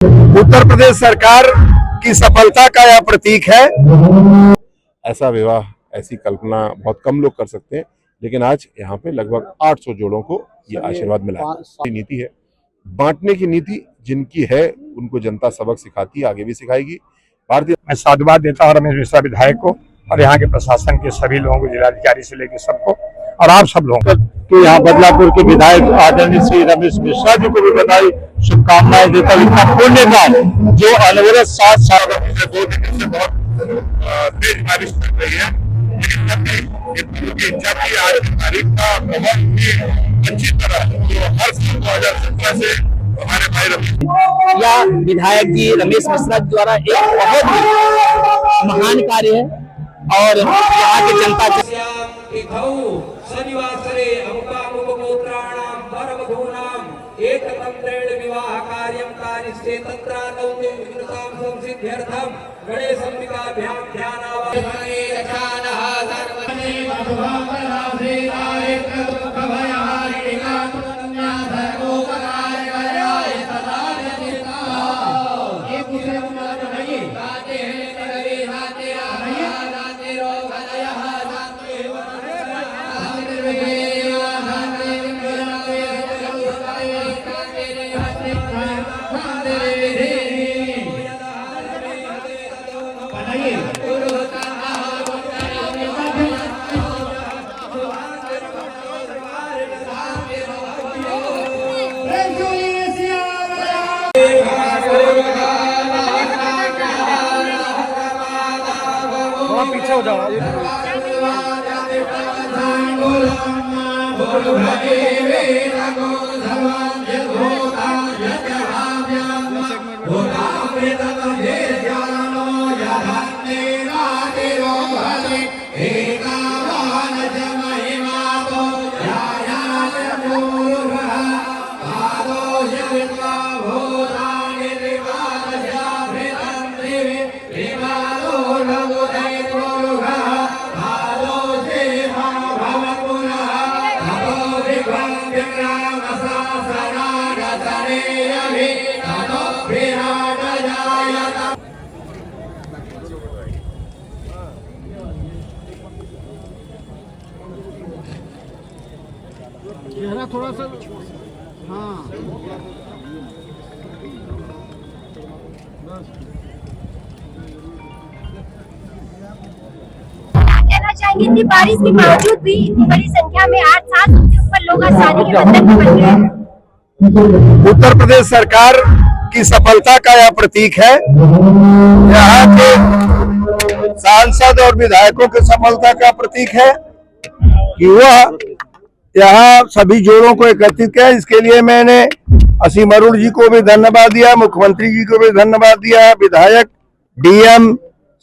उत्तर प्रदेश सरकार की सफलता का यह प्रतीक है। ऐसा विवाह, ऐसी कल्पना बहुत कम लोग कर सकते हैं, लेकिन आज यहाँ पे लगभग 800 जोड़ों को ये आशीर्वाद मिला है। नीति है बांटने की नीति, जिनकी है उनको जनता सबक सिखाती है, आगे भी सिखाएगी। भारतीय मैं साधुवाद देता हूँ रमेश मिश्रा विधायक को और यहाँ के प्रशासन के सभी लोगों को, जिलाधिकारी से लेकर सबको, और आप सब लोगों तो यहाँ बदलापुर के विधायक आदरणीय श्री रमेश मिश्रा जी को भी बधाई शुभकामनाएं देता हूँ। इतना पुण्य का जो अनवरत 7 साल से 2 दिन से बहुत तेज बारिश चल रही है, लेकिन जबकि आज की तारीख का बहुत ही अच्छी तरह जो हर साल 2017 से हमारे भाई या विधायक जी रमेश मिश्रा द्वारा एक बहुत ही महान कार्य है और यहाँ की जनता शनिवासरे अमुकामुपगोत्राणां वरवधूनां एकतंत्रेण विवाह कार्यं कानिष्ठे तत्रादौ विकृतां संसिद्ध्यर्थं गणेशंबिकाभ्यां ध्यानावाहने रक्षानः सर्वने मधुभावराधेयाय दुःखभयहारिणा तुन्या धर्मोपकारकाय सदा निता ये दूसरे उन्नत नहीं गाते हैं नगरे हाते राते रोगलयः पीछे हो जाओ। चेहरा थोड़ा सा हाँ कहना चाहेंगे इतनी बारिश के बावजूद भी इतनी बड़ी संख्या में 8-7 से ऊपर लोग आज शादी के बंधन में बन गए हैं। उत्तर प्रदेश सरकार की सफलता का यह प्रतीक है। यहाँ के सांसद और विधायकों की सफलता का प्रतीक है कि वह यहाँ सभी जोड़ों को एकत्रित किया। इसके लिए मैंने असीम अरुण जी को भी धन्यवाद दिया, मुख्यमंत्री जी को भी धन्यवाद दिया है, विधायक, डीएम,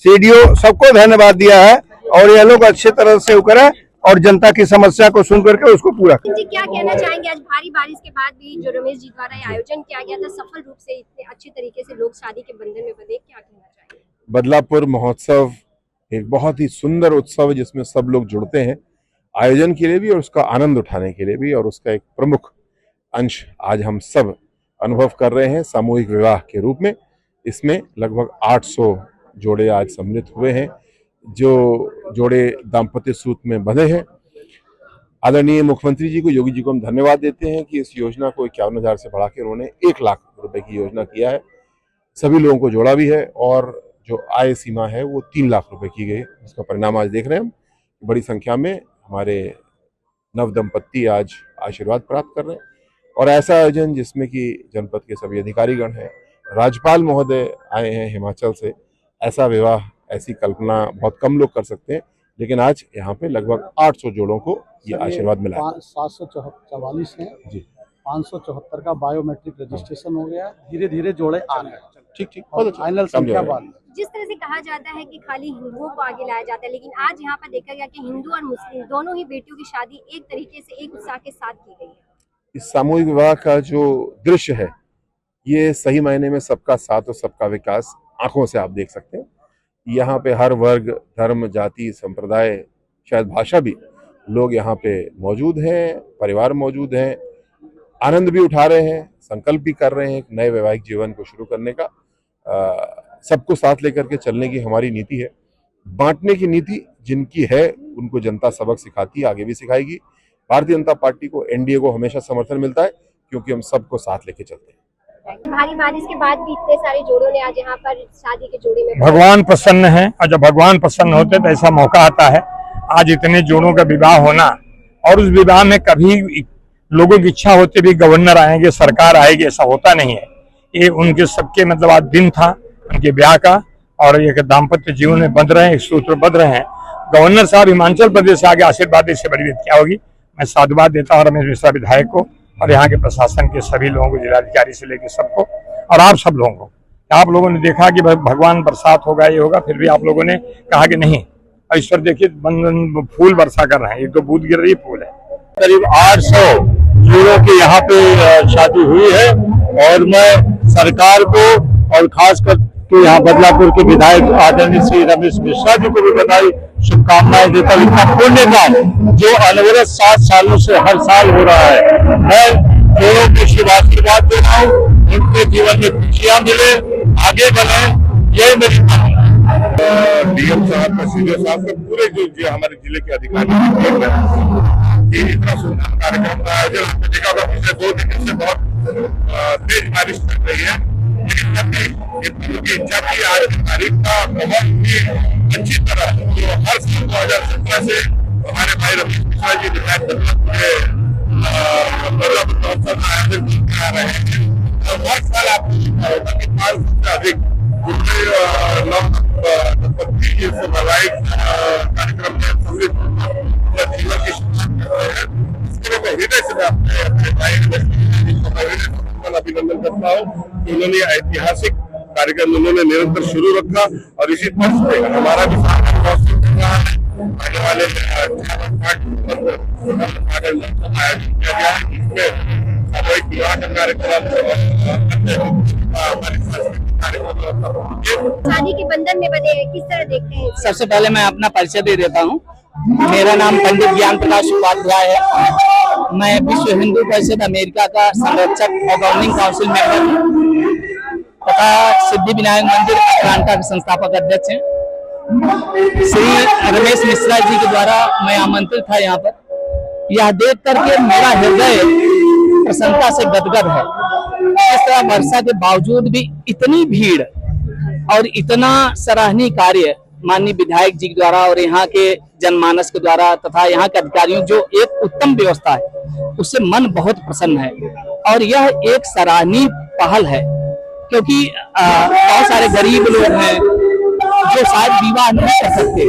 सीडीओ सबको धन्यवाद दिया है और ये लोग अच्छे तरह से करें और जनता की समस्या को सुन करके उसको पूरा करें। जी क्या कहना चाहेंगे, आज भारी बारिश के बाद भी जो रमेश जी द्वारा आयोजन किया गया था सफल रूप से इतने अच्छे तरीके से लोग शादी के बंधन में बंधे, क्या कहना चाहेंगे? बदलापुर महोत्सव एक बहुत ही सुंदर उत्सव है जिसमें सब लोग जुड़ते हैं आयोजन के लिए भी और उसका आनंद उठाने के लिए भी, और उसका एक प्रमुख अंश आज हम सब अनुभव कर रहे हैं सामूहिक विवाह के रूप में। इसमें लगभग 800 जोड़े आज सम्मिलित हुए हैं, जो जोड़े दाम्पत्य सूत्र में बंधे हैं। आदरणीय मुख्यमंत्री जी को, योगी जी को हम धन्यवाद देते हैं कि इस योजना को 51,000 से बढ़ा के उन्होंने 1 लाख रुपए की योजना किया है। सभी लोगों को जोड़ा भी है और जो आय सीमा है वो 3 लाख रुपए की गई। इसका परिणाम आज देख रहे हैं हम, बड़ी संख्या में हमारे नव दंपत्ति आज आशीर्वाद प्राप्त कर रहे हैं। और ऐसा आयोजन जिसमें कि जनपद के सभी अधिकारीगण हैं, राज्यपाल महोदय आए हैं हिमाचल से, ऐसा विवाह, ऐसी कल्पना बहुत कम लोग कर सकते हैं, लेकिन आज यहाँ पे लगभग 800 जोड़ों को ये आशीर्वाद मिला है। 744 है जी, 574 का बायोमेट्रिक रजिस्ट्रेशन हो गया। धीरे धीरे जोड़े आ रहे हैं। ठीक, बहुत अच्छा। फाइनल संख्या बात जिस तरह से कहा जाता है कि खाली हिंदुओं को आगे लाया जाता है, लेकिन आज यहाँ पर देखा गया कि हिंदू और मुस्लिम दोनों ही बेटियों की शादी एक तरीके से एक उत्साह के साथ की गई है। इस सामूहिक विवाह का जो दृश्य है ये सही मायने में सबका साथ और सबका विकास आंखों से आप देख सकते हैं। यहाँ पे हर वर्ग, धर्म, जाति, संप्रदाय, शायद भाषा भी लोग यहाँ पे मौजूद हैं, परिवार मौजूद हैं। आनंद भी उठा रहे हैं, संकल्प भी कर रहे हैं एक नए वैवाहिक जीवन को शुरू करने का। सबको साथ लेकर के चलने की हमारी नीति है। बांटने की नीति जिनकी है उनको जनता सबक सिखाती है, आगे भी सिखाएगी। भारतीय जनता पार्टी को, एनडीए को हमेशा समर्थन मिलता है क्योंकि हम सबको साथ लेके चलते हैं। भारी बारिश के बाद भी इतने सारे जोड़ों ने आज यहाँ पर शादी के जोड़े में भगवान प्रसन्न है, और जब भगवान प्रसन्न होते तो ऐसा मौका आता है। आज इतने जोड़ों का विवाह होना, और उस विवाह में कभी लोगों की इच्छा होते भी गवर्नर आएंगे, सरकार आएगी, ऐसा होता नहीं है। ये उनके सबके मतलब आज दिन था उनके ब्याह का, और एक दाम्पत्य जीवन में बंध रहे हैं, एक सूत्र बंध रहे हैं। गवर्नर साहब हिमाचल प्रदेश से आगे आशीर्वाद इससे बड़ी बात क्या होगी। मैं साधुवाद देता हूँ रमेश मिश्रा विधायक को और यहाँ के प्रशासन के सभी लोगों को, जिलाधिकारी से लेकर सबको, और आप सब लोगों को। आप लोगों ने देखा कि भगवान बरसात होगा, ये होगा, फिर भी आप लोगों ने कहा कि नहीं। और इस पर देखिए फूल वर्षा कर रहे हैं, एक तो बूंद गिर रही फूल है। करीब 800 जोड़ों की यहाँ पे शादी हुई है, और मैं सरकार को और खासकर के यहाँ बदलापुर के विधायक आदरणीय श्री रमेश मिश्रा जी को भी बधाई शुभकामनाएं देता हूँ। इतना पुण्य काम जो अनवरत 7 सालों से हर साल हो रहा है, मैं जोड़ों को शुभ आशीर्वाद दे रहा हूँ। उनके जीवन में खुशियां मिले, आगे बढ़े, यही मेरी कामना है। डीएम साहब, सीडीओ साहब, पूरे जो हमारे जिले के अधिकारी, ये इतना सुंदर कार्यक्रम का आयोजन आपने देखा होगा। पिछले 2 दिन से बहुत तेज बारिश चल रही है, लेकिन की इच्छा की आज की तारीख का बहुत ही अच्छी तरह जो हर साल 2017 से हमारे भाई रमेश मिश्रा जी विधायक बदलापुर के महोत्सव का आयोजन करा रहे हैं। और हर साल आपको देखा होगा कि 500 से अधिक वैवाहिक कार्यक्रम में जीवन की शुरुआत कर रहे हैं। इसके लिए मैं हृदय से अपने भाई अभिनंदन करता हूँ कि उन्होंने ऐतिहासिक कार्यक्रम उन्होंने निरंतर शुरू रखा, और इसी तर्ज पे हमारा भी आयोजन किया गया है, जिसमें सामूहिक विवाह का कार्यक्रम, शादी के बंधन में बंधे हैं, किस तरह देखते हैं? सबसे पहले मैं अपना परिचय दे देता हूँ। मेरा नाम पंडित ज्ञान प्रकाश उपाध्याय है। मैं विश्व हिंदू परिषद अमेरिका का संरक्षक और गवर्निंग काउंसिल मेंबर हूँ तथा सिद्धि विनायक मंदिर अटलांटा के संस्थापक अध्यक्ष हैं। श्री रमेश मिश्रा जी के द्वारा मैं आमंत्रित था यहाँ पर। यह देख करके मेरा हृदय प्रसन्नता से गदगद है। इस तरह वर्षा के बावजूद भी इतनी भीड़ और इतना सराहनीय कार्य माननीय विधायक जी के द्वारा और यहाँ के जनमानस के द्वारा तथा यहाँ के अधिकारियों जो एक उत्तम व्यवस्था है, उससे मन बहुत प्रसन्न है। और यह एक सराहनीय पहल है, क्योंकि बहुत सारे गरीब लोग हैं जो शायद विवाह नहीं कर सकते,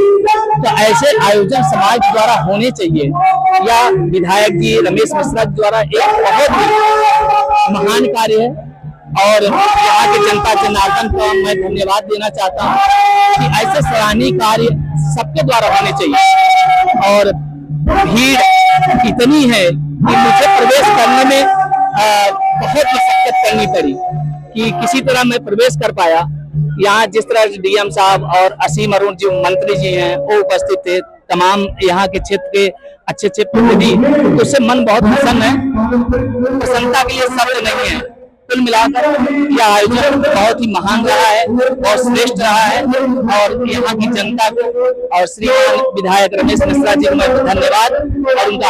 तो ऐसे आयोजन समाज द्वारा होने चाहिए। या विधायक जी रमेश मिश्रा जी द्वारा एक बहुत ही महान कार्य है, और यहाँ के जनता जनार्दन को मैं धन्यवाद देना चाहता हूँ कि ऐसे सराहनीय कार्य सबके द्वारा होने चाहिए। और भीड़ इतनी है कि मुझे प्रवेश करने में बहुत मशक्कत करनी पड़ी कि किसी तरह मैं प्रवेश कर पाया। यहाँ जिस तरह डीएम साहब और असीम अरुण जी मंत्री जी हैं वो उपस्थित थे, तमाम यहाँ के क्षेत्र के अच्छे प्रतिनिधि, उससे मन बहुत प्रसन्न है। प्रसन्नता के लिए शब्द नहीं है। कुल मिलाकर यह आयोजन बहुत ही महान रहा है और श्रेष्ठ रहा है, और यहाँ की जनता को और श्रीमान विधायक रमेश मिश्रा जी को मैं धन्यवाद और उनका